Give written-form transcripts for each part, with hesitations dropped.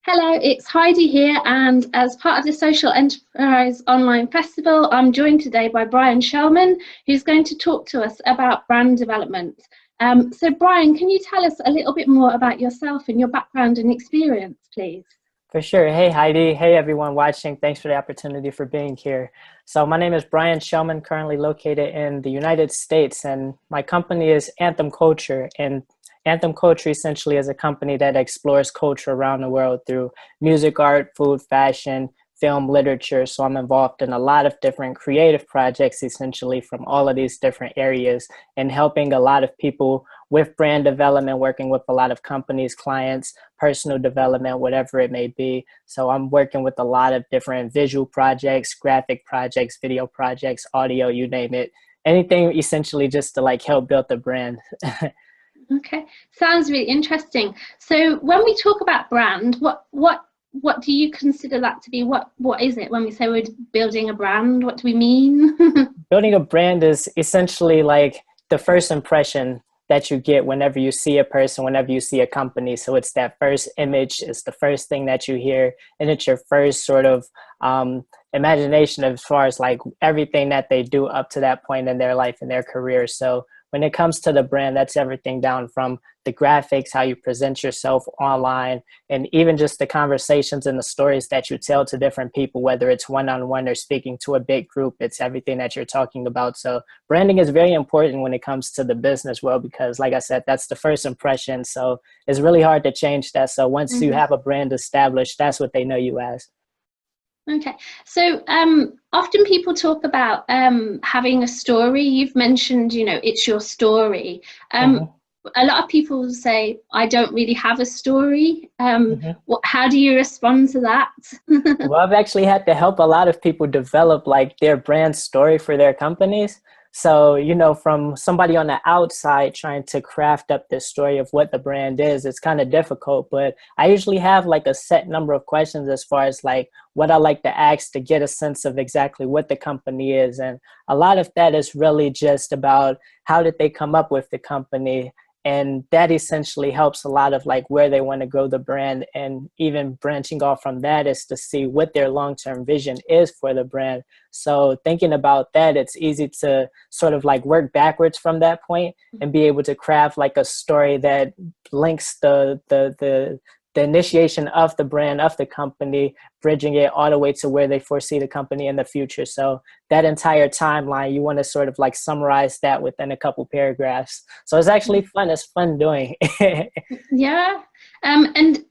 Hello, it's Heidi here, and as part of the Social Enterprise Online Festival, I'm joined today by Bryan Shelmon, who's going to talk to us about brand development. So Bryan, can you tell us a little bit more about yourself and your background and experience, please? For sure. Hey, Heidi. Hey, everyone watching. Thanks for the opportunity for being here. So my name is Bryan Shelmon, currently located in the United States, and my company is Anthem Culture. And Anthem Culture essentially is a company that explores culture around the world through music, art, food, fashion, film, literature. So I'm involved in a lot of different creative projects, essentially from all of these different areas, and helping a lot of people with brand development, working with a lot of companies, clients, personal development, whatever it may be. So I'm working with a lot of different visual projects, graphic projects, video projects, audio, you name it. Anything essentially just to like help build the brand. Okay, sounds really interesting. So when we talk about brand, what do you consider that to be? What is it when we say we're building a brand? What do we mean? Building a brand is essentially like the first impression that you get whenever you see a person, whenever you see a company. So it's that first image, it's the first thing that you hear, and it's your first sort of imagination as far as like everything that they do up to that point in their life and their career. So when it comes to the brand, that's everything down from the graphics, how you present yourself online, and even just the conversations and the stories that you tell to different people, whether it's one-on-one or speaking to a big group, it's everything that you're talking about. So branding is very important when it comes to the business world, because like I said, that's the first impression. So it's really hard to change that. So once you have a brand established, that's what they know you as. Okay, so often people talk about having a story. You've mentioned, it's your story. A lot of people say, I don't really have a story. How do you respond to that? Well, I've actually had to help a lot of people develop like their brand story for their companies. So, from somebody on the outside trying to craft up this story of what the brand is, it's kind of difficult. But I usually have like a set number of questions as far as like what I like to ask to get a sense of exactly what the company is. And a lot of that is really just about how did they come up with the company. And that essentially helps a lot of like where they want to grow the brand. And even branching off from that is to see what their long-term vision is for the brand. So thinking about that, it's easy to sort of like work backwards from that point and be able to craft like a story that links the initiation of the brand, of the company, bridging it all the way to where they foresee the company in the future. So that entire timeline, you want to sort of like summarize that within a couple paragraphs. So it's actually fun. It's fun doing. Yeah. And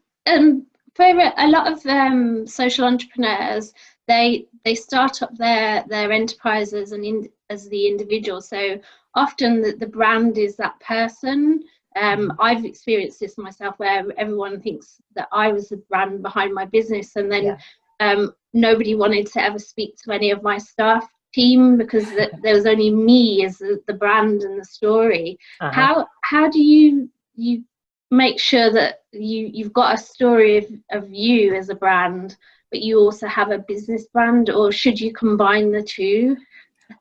for a lot of social entrepreneurs, they start up their enterprises and as the individual. So often the brand is that person. I've experienced this myself where everyone thinks that I was the brand behind my business, and then nobody wanted to ever speak to any of my staff team because there was only me as the brand and the story. How do you make sure that you've got a story of you as a brand, but you also have a business brand, or should you combine the two?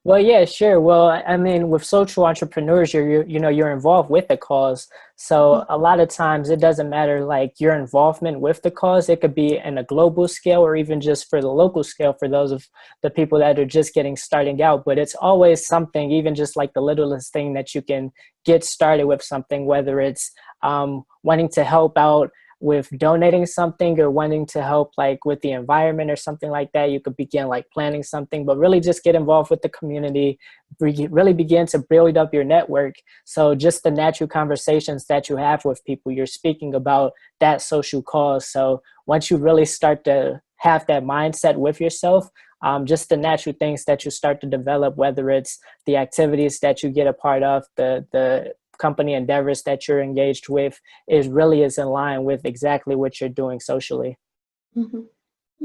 Well, yeah, sure. Well, I mean, with social entrepreneurs, you're involved with the cause. So a lot of times it doesn't matter like your involvement with the cause. It could be in a global scale or even just for the local scale for those of the people that are just starting out. But it's always something, even just like the littlest thing that you can get started with something, whether it's wanting to help out with donating something or wanting to help like with the environment or something like that. You could begin like planning something, but really just get involved with the community, really begin to build up your network. So just the natural conversations that you have with people, you're speaking about that social cause. So once you really start to have that mindset with yourself, just the natural things that you start to develop, whether it's the activities that you get a part of, the company endeavors that you're engaged with, is in line with exactly what you're doing socially.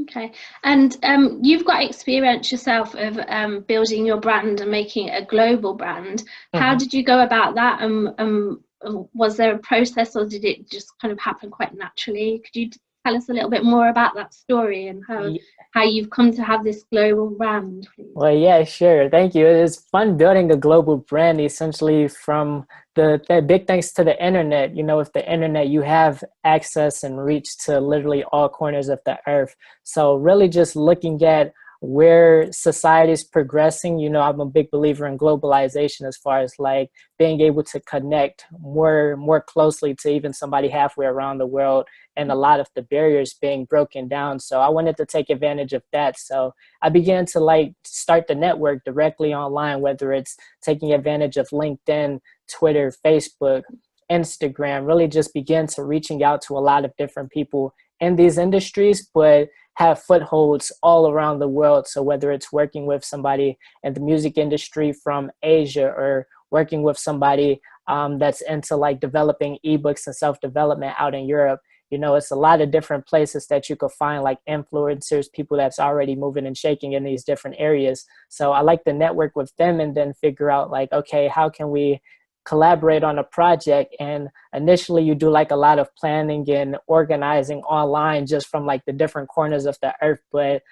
Okay, and you've got experience yourself of building your brand and making it a global brand. How did you go about that? Was there a process, or did it just kind of happen quite naturally? Could you tell us a little bit more about that story and how you've come to have this global brand, please? Well, yeah, sure. Thank you. It is fun building a global brand, essentially from the big thanks to the internet. You know, with the internet, you have access and reach to literally all corners of the earth. So really just looking at where society is progressing, you know, I'm a big believer in globalization as far as like being able to connect more closely to even somebody halfway around the world, and a lot of the barriers being broken down. So I wanted to take advantage of that. So I began to like start the network directly online, whether it's taking advantage of LinkedIn, Twitter, Facebook, Instagram, really just began to reaching out to a lot of different people in these industries, but have footholds all around the world. So whether it's working with somebody in the music industry from Asia, or working with somebody that's into like developing ebooks and self-development out in Europe, you know, it's a lot of different places that you could find like influencers, people that's already moving and shaking in these different areas. So I like to network with them and then figure out like, okay, how can we collaborate on a project? And initially you do like a lot of planning and organizing online just from like the different corners of the earth. But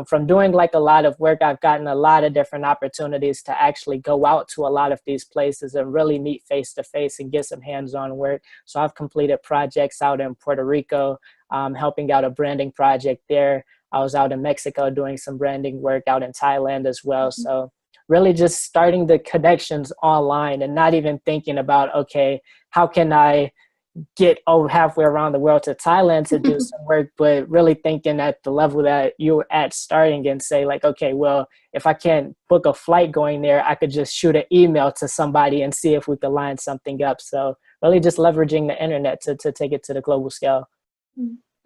from doing like a lot of work, I've gotten a lot of different opportunities to actually go out to a lot of these places and really meet face to face and get some hands-on work. So I've completed projects out in Puerto Rico, helping out a branding project there. I was out in Mexico doing some branding work, out in Thailand as well. Mm-hmm. So really just starting the connections online and not even thinking about, okay, how can I get over halfway around the world to Thailand to do some work, but really thinking at the level that you're at starting and say like, okay, well, if I can't book a flight going there, I could just shoot an email to somebody and see if we could line something up. So really just leveraging the internet to take it to the global scale.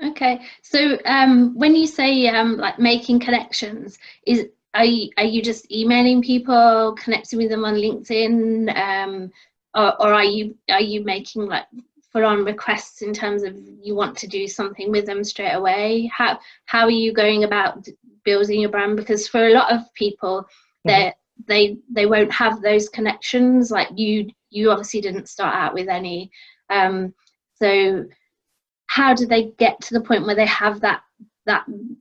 Okay. So when you say like making connections, are you just emailing people, connecting with them on LinkedIn, or are you making like full-on requests in terms of you want to do something with them straight away? How are you going about building your brand? Because for a lot of people, they won't have those connections. Like you obviously didn't start out with any. So how do they get to the point where they have that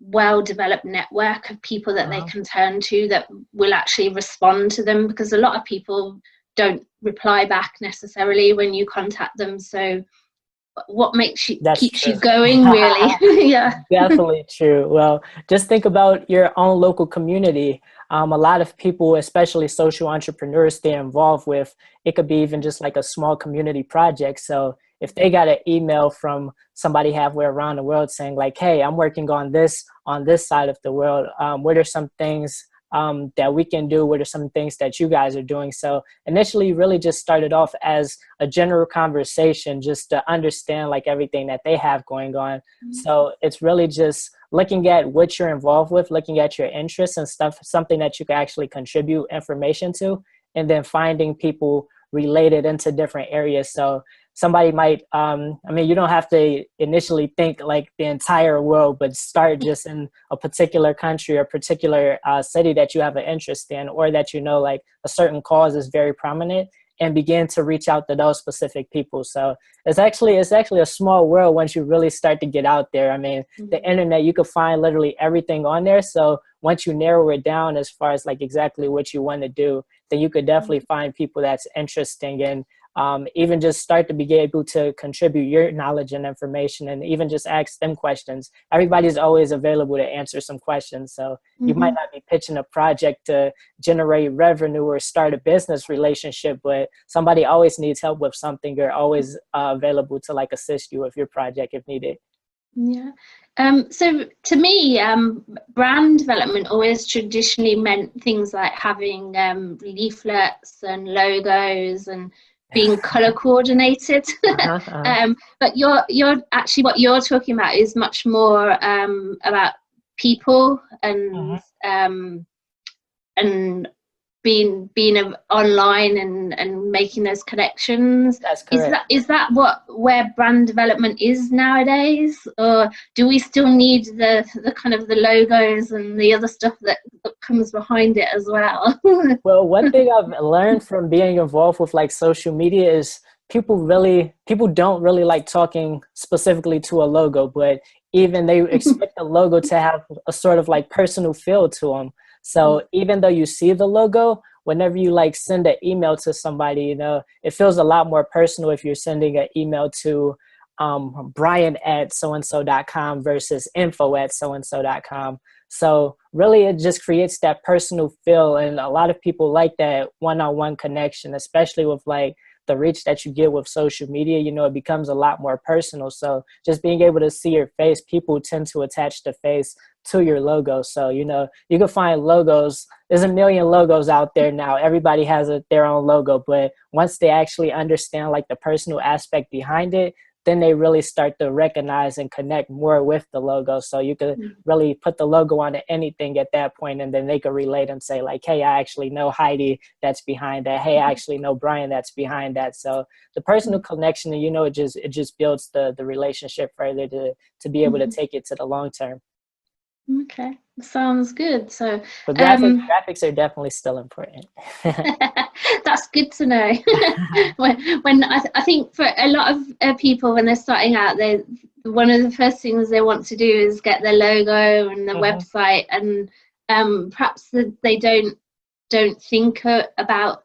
well-developed network of people that they can turn to that will actually respond to them? Because a lot of people don't reply back necessarily when you contact them. So what keeps you going, really? Yeah. Definitely true. Well, just think about your own local community. A lot of people, especially social entrepreneurs, stay involved with, it could be even just like a small community project. So if they got an email from somebody halfway around the world saying like, hey, I'm working on this side of the world, what are some things that we can do? What are some things that you guys are doing? So initially really just started off as a general conversation just to understand like everything that they have going on. Mm-hmm. So it's really just looking at what you're involved with, looking at your interests and stuff, something that you can actually contribute information to, and then finding people related into different areas. So somebody might, you don't have to initially think like the entire world, but start just in a particular country or particular city that you have an interest in, or that you know like a certain cause is very prominent, and begin to reach out to those specific people. So it's actually a small world once you really start to get out there. I mean, the internet, you can find literally everything on there. So once you narrow it down as far as like exactly what you want to do, then you could definitely find people that's interesting, and even just start to be able to contribute your knowledge and information, and even just ask them questions. Everybody's always available to answer some questions. So you might not be pitching a project to generate revenue or start a business relationship, but somebody always needs help with something. You're always available to like assist you with your project if needed. Yeah. So to me, brand development always traditionally meant things like having leaflets and logos and being color coordinated. But you're actually, what you're talking about is much more about people and being online and making those connections. That's correct. Is that where brand development is nowadays, or do we still need the kind of the logos and the other stuff that comes behind it as well? Well, one thing I've learned from being involved with like social media is people don't really like talking specifically to a logo, but even they expect the logo to have a sort of like personal feel to them. So even though you see the logo, whenever you like send an email to somebody, you know, it feels a lot more personal if you're sending an email to Bryan at so-and-so.com versus info at so-and-so.com. So really it just creates that personal feel, and a lot of people like that one-on-one connection, especially with like the reach that you get with social media. You know, it becomes a lot more personal. So just being able to see your face, people tend to attach the face to your logo. So, you know, you can find logos. There's a million logos out there now. Everybody has their own logo, but once they actually understand like the personal aspect behind it, then they really start to recognize and connect more with the logo. So you could really put the logo onto anything at that point, and then they could relate and say like, hey, I actually know Heidi that's behind that. Hey, I actually know Bryan that's behind that. So the personal connection, you know, it just builds the relationship further to be able to take it to the long term. Okay, sounds good. So, but graphics are definitely still important. That's good to know. when I think for a lot of people when they're starting out, one of the first things they want to do is get their logo and the website, and perhaps they don't think about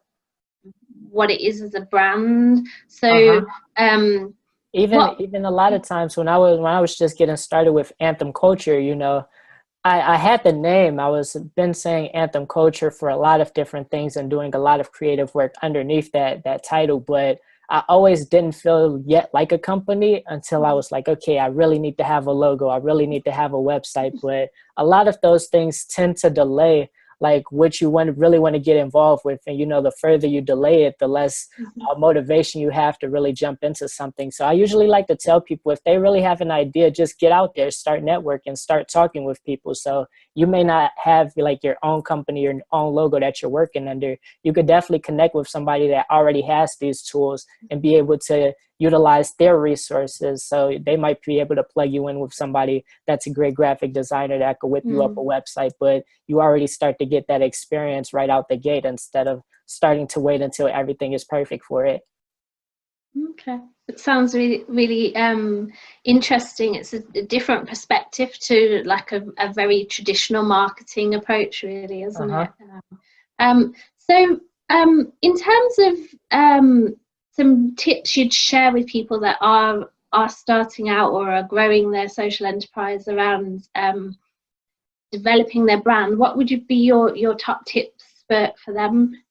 what it is as a brand. So even a lot of times when I was just getting started with Anthem Culture, you know, I had the name. I was been saying Anthem Culture for a lot of different things and doing a lot of creative work underneath that title, but I always didn't feel yet like a company until I was like, okay, I really need to have a logo. I really need to have a website. But a lot of those things tend to delay like what you really want to get involved with. And, you know, the further you delay it, the less motivation you have to really jump into something. So I usually like to tell people, if they really have an idea, just get out there, start networking, start talking with people. So you may not have like your own company, your own logo that you're working under. You could definitely connect with somebody that already has these tools and be able to utilize their resources. So they might be able to plug you in with somebody that's a great graphic designer that could whip you up a website, but you already start to get that experience right out the gate instead of starting to wait until everything is perfect for it. Okay, it sounds really, really interesting. It's a different perspective to like a very traditional marketing approach, really, isn't it? So in terms of some tips you'd share with people that are starting out or are growing their social enterprise around developing their brand, what would be your top tips for them?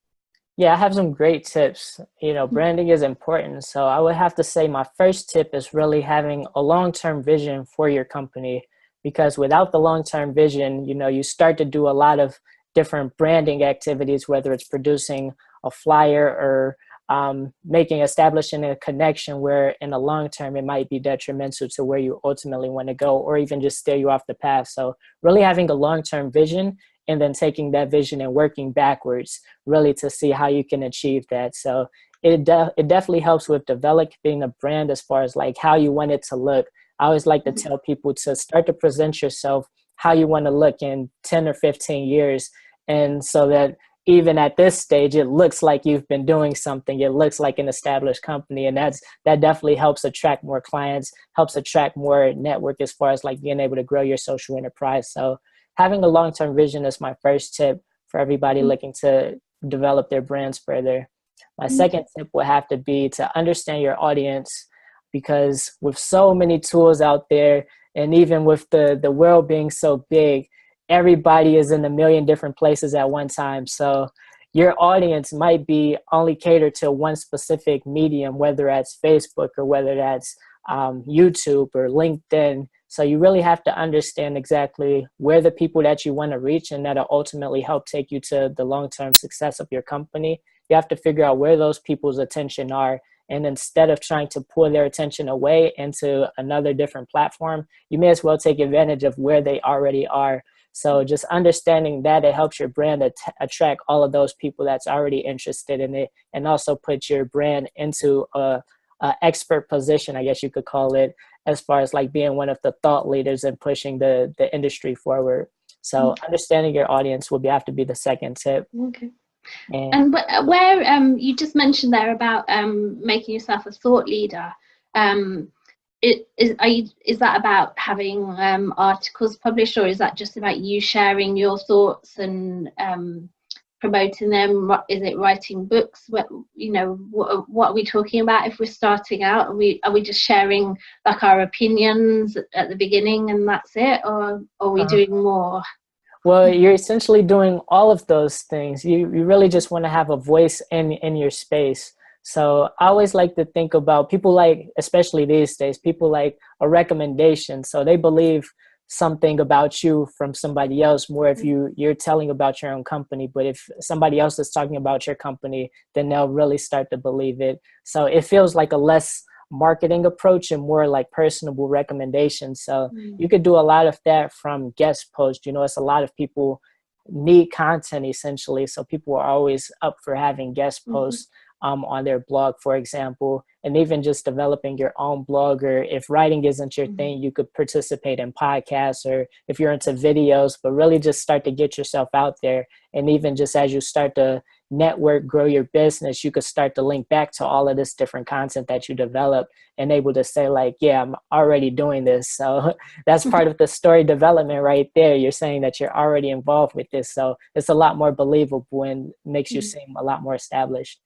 Yeah, I have some great tips. You know, branding is important. So I would have to say my first tip is really having a long-term vision for your company, because without the long-term vision, you know, you start to do a lot of different branding activities, whether it's producing a flyer or establishing a connection where in the long term it might be detrimental to where you ultimately want to go, or even just steer you off the path. So really having a long-term vision and then taking that vision and working backwards really to see how you can achieve that. So it definitely helps with developing a brand as far as like how you want it to look. I always like to tell people to start to present yourself how you want to look in 10 or 15 years. And so that even at this stage, it looks like you've been doing something. It looks like an established company. And that definitely helps attract more clients, helps attract more network as far as like being able to grow your social enterprise. So having a long-term vision is my first tip for everybody looking to develop their brands further. My second tip would have to be to understand your audience, because with so many tools out there, and even with the world being so big, everybody is in a million different places at one time. So your audience might be only catered to one specific medium, whether that's Facebook or whether that's YouTube or LinkedIn. So you really have to understand exactly where the people that you want to reach, and that'll ultimately help take you to the long-term success of your company. You have to figure out where those people's attention are. And instead of trying to pull their attention away into another different platform, you may as well take advantage of where they already are. So just understanding that, it helps your brand attract all of those people that's already interested in it, and also put your brand into a expert position, I guess you could call it, as far as like being one of the thought leaders and pushing the industry forward. So understanding your audience will have to be the second tip. Okay. And And where you just mentioned there about making yourself a thought leader, is that about having articles published, or is that just about you sharing your thoughts and promoting them? Is it writing books? What what are we talking about if we're starting out? Are we just sharing like our opinions at the beginning and that's it, or are we doing more? well, you're essentially doing all of those things. You really just want to have a voice in your space. So I always like to think about people, like, especially these days, people like a recommendation. So they believe something about you from somebody else more if you're telling about your own company. But if somebody else is talking about your company, then they'll really start to believe it. So it feels like a less marketing approach and more like personable recommendations. So you could do a lot of that from guest posts. It's a lot of people need content essentially. So people are always up for having guest posts on their blog, for example, and even just developing your own blog. Or if writing isn't your thing, you could participate in podcasts, or if you're into videos, but really just start to get yourself out there. And even just as you start to network, grow your business, you could start to link back to all of this different content that you develop and able to say like, yeah, I'm already doing this. So that's part of the story development right there. You're saying that you're already involved with this. So it's a lot more believable and makes you seem a lot more established.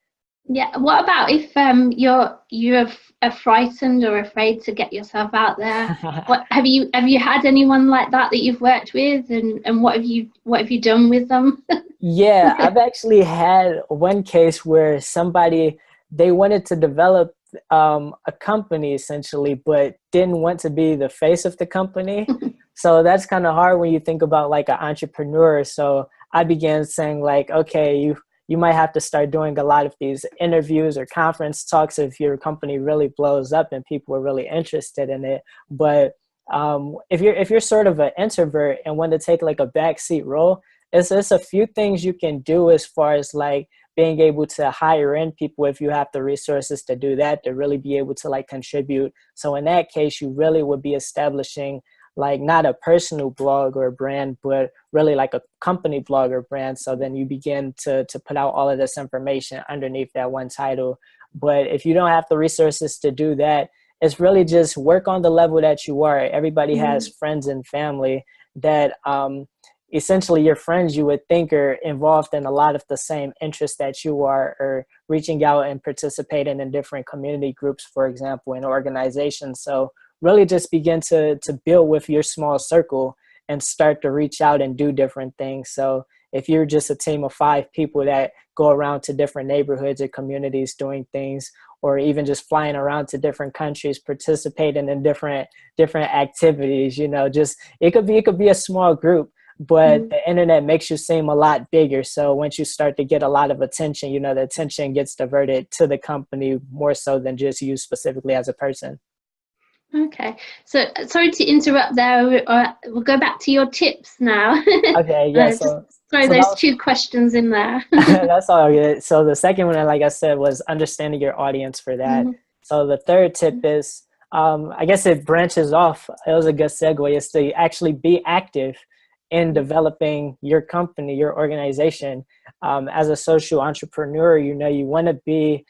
Yeah. What about if you're frightened or afraid to get yourself out there? What have you had anyone like that you've worked with, and what have you done with them? Yeah, I've actually had one case where somebody, they wanted to develop a company essentially, but didn't want to be the face of the company. So that's kind of hard when you think about like an entrepreneur. So I began saying like, okay, you might have to start doing a lot of these interviews or conference talks if your company really blows up and people are really interested in it. But if you're sort of an introvert and want to take like a backseat role, it's a few things you can do as far as like being able to hire in people if you have the resources to do that, to really be able to like contribute. So in that case, you really would be establishing like not a personal blog or brand, but really like a company blog or brand. So then you begin to put out all of this information underneath that one title. But if you don't have the resources to do that, it's really just work on the level that you are. Everybody has friends and family that essentially your friends you would think are involved in a lot of the same interests that you are, or reaching out and participating in different community groups, for example, in organizations. So really just begin to build with your small circle and start to reach out and do different things. So if you're just a team of 5 people that go around to different neighborhoods or communities doing things, or even just flying around to different countries, participating in different activities, just it could be a small group, but the internet makes you seem a lot bigger. So once you start to get a lot of attention, the attention gets diverted to the company more so than just you specifically as a person. Okay, so sorry to interrupt there. We'll go back to your tips now. Okay, yeah. Just So throw so those 2 questions in there. that's all good. So the second one, like I said, was understanding your audience for that. So the third tip is, I guess it branches off. It was a good segue. Is to actually be active in developing your company, your organization. As a social entrepreneur, you want to be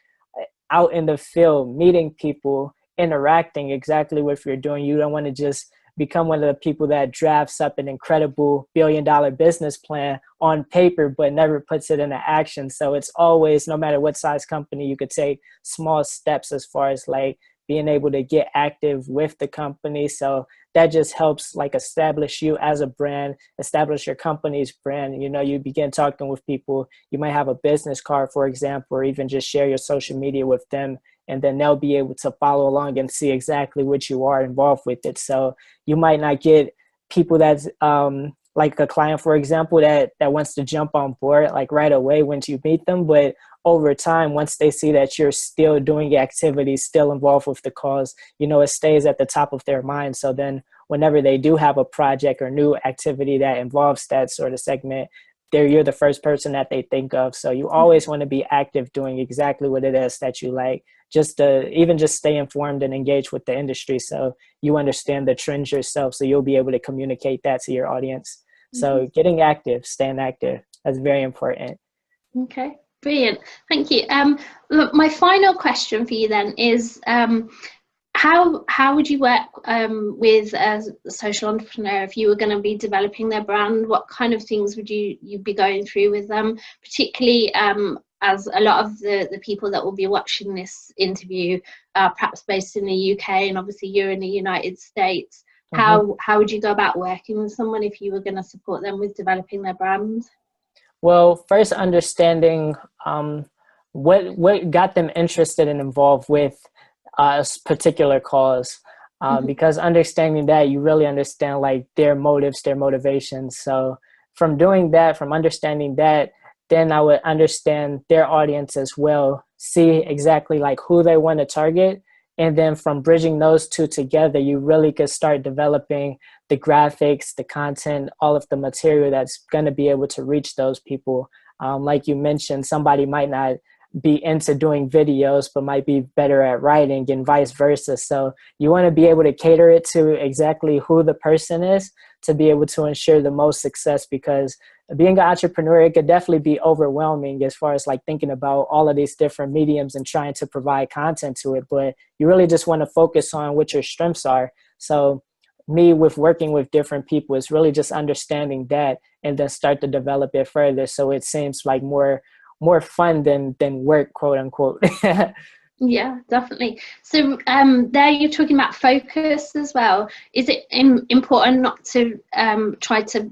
out in the field, meeting people, interacting exactly what you're doing. You don't want to just become one of the people that drafts up an incredible $1 billion business plan on paper, but never puts it into action. So it's always, no matter what size company, you could take small steps as far as like being able to get active with the company. So that just helps like establish you as a brand, establish your company's brand. You begin talking with people. You might have a business card, for example, or even just share your social media with them, and then they'll be able to follow along and see exactly what you are involved with it. So you might not get people that's like a client, for example, that wants to jump on board like right away once you meet them, but over time, once they see that you're still doing activities, still involved with the cause, it stays at the top of their mind. So then whenever they do have a project or new activity that involves that sort of segment, you're the first person that they think of. So you always want to be active doing exactly what it is that you like, just to even just stay informed and engage with the industry so you understand the trends yourself, so you'll be able to communicate that to your audience. So getting active, staying active, that's very important. Okay, brilliant. Thank you. Look, my final question for you then is, how would you work with a social entrepreneur if you were going to be developing their brand? What kind of things would you be going through with them, particularly as a lot of the people that will be watching this interview are perhaps based in the UK, and obviously you're in the United States. How would you go about working with someone if you were going to support them with developing their brand? Well, first understanding what got them interested and involved with a particular cause, because understanding that, you really understand like their motives, their motivations. So from doing that, from understanding that, then I would understand their audience as well, see exactly like who they want to target. And then from bridging those two together, you really could start developing the graphics, the content, all of the material that's going to be able to reach those people. Like you mentioned, somebody might not be into doing videos, but might be better at writing, and vice versa. So you want to be able to cater it to exactly who the person is to be able to ensure the most success, because being an entrepreneur, it could definitely be overwhelming as far as like thinking about all of these different mediums and trying to provide content to it. But you really just want to focus on what your strengths are. So me, with working with different people, is really just understanding that and then start to develop it further, so it seems like more fun than work, quote unquote. Yeah, definitely. So there you're talking about focus as well. Is it important not to try to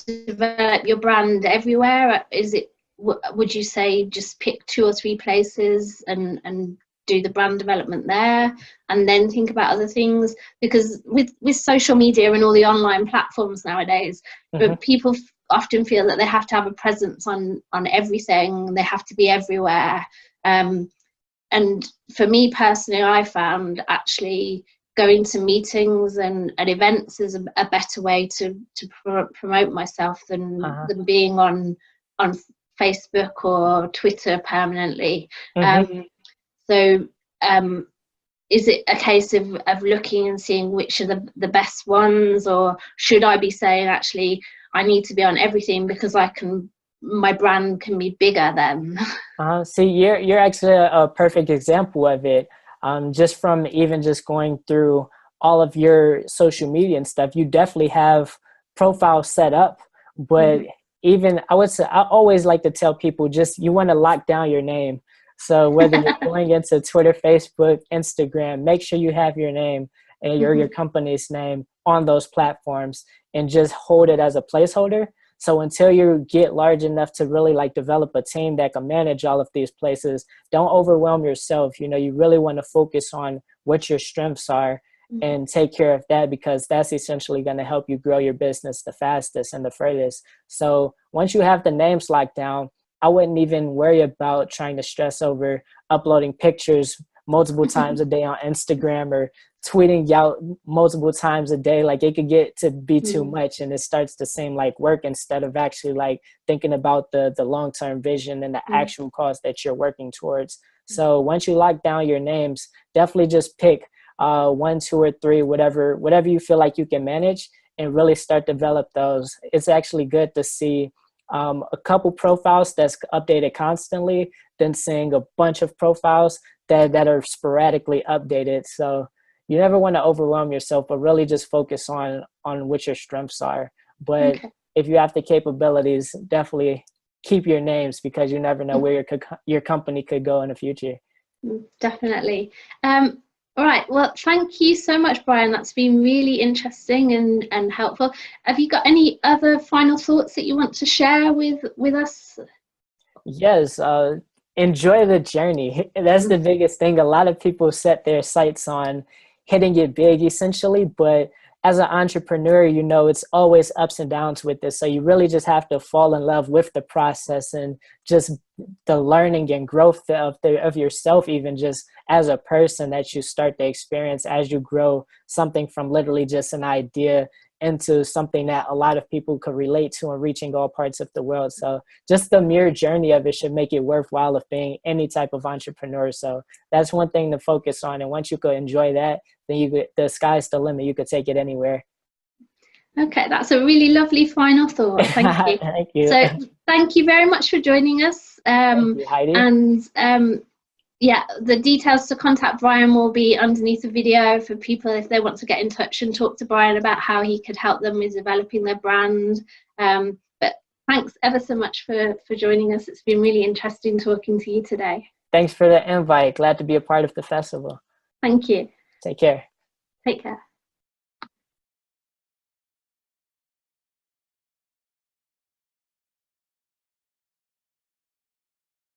develop your brand everywhere? Is it, would you say, just pick 2 or 3 places and do the brand development there and then think about other things? Because with social media and all the online platforms nowadays, people often feel that they have to have a presence on everything. They have to be everywhere. And for me personally, I found actually going to meetings and events is a better way to promote myself than being on Facebook or Twitter permanently. So is it a case of looking and seeing which are the best ones, or should I be saying actually I need to be on everything because my brand can be bigger then? See, you're actually a perfect example of it. Just from even just going through all of your social media and stuff, you definitely have profiles set up. But even I always like to tell people, just you want to lock down your name. So whether you're going into Twitter, Facebook, Instagram, make sure you have your name and your company's name on those platforms, and just hold it as a placeholder. So until you get large enough to really like develop a team that can manage all of these places, don't overwhelm yourself. You know, you really want to focus on what your strengths are and take care of that, because that's essentially going to help you grow your business the fastest and the furthest. So once you have the names locked down, I wouldn't even worry about trying to stress over uploading pictures multiple times a day on Instagram or tweeting out multiple times a day. Like, it could get to be too much, and it starts to seem like work instead of actually like thinking about the long-term vision and the actual cause that you're working towards. So once you lock down your names, definitely just pick 1, 2, or 3, whatever you feel like you can manage, and really start develop those. It's actually good to see a couple profiles that's updated constantly than seeing a bunch of profiles that are sporadically updated. So you never want to overwhelm yourself, but really just focus on what your strengths are. But if you have the capabilities, definitely keep your names, because you never know where your company could go in the future. Definitely. All right. Well, thank you so much, Bryan. That's been really interesting and helpful. Have you got any other final thoughts that you want to share with us? Yes. Enjoy the journey. That's the biggest thing. A lot of people set their sights on hitting it big, essentially, but as an entrepreneur, you know, it's always ups and downs with this. So you really just have to fall in love with the process and just the learning and growth of yourself, even just as a person, that you start to experience as you grow something from literally just an idea into something that a lot of people could relate to and reaching all parts of the world. So just the mere journey of it should make it worthwhile of being any type of entrepreneur. So that's one thing to focus on. And once you could enjoy that, then the sky's the limit. You could take it anywhere. Okay, that's a really lovely final thought. Thank you. Thank you. So thank you very much for joining us. Thank you, Heidi. And yeah, the details to contact Bryan will be underneath the video for people if they want to get in touch and talk to Bryan about how he could help them with developing their brand. But thanks ever so much for joining us. It's been really interesting talking to you today. Thanks for the invite. Glad to be a part of the festival. Thank you. Take care. Take care.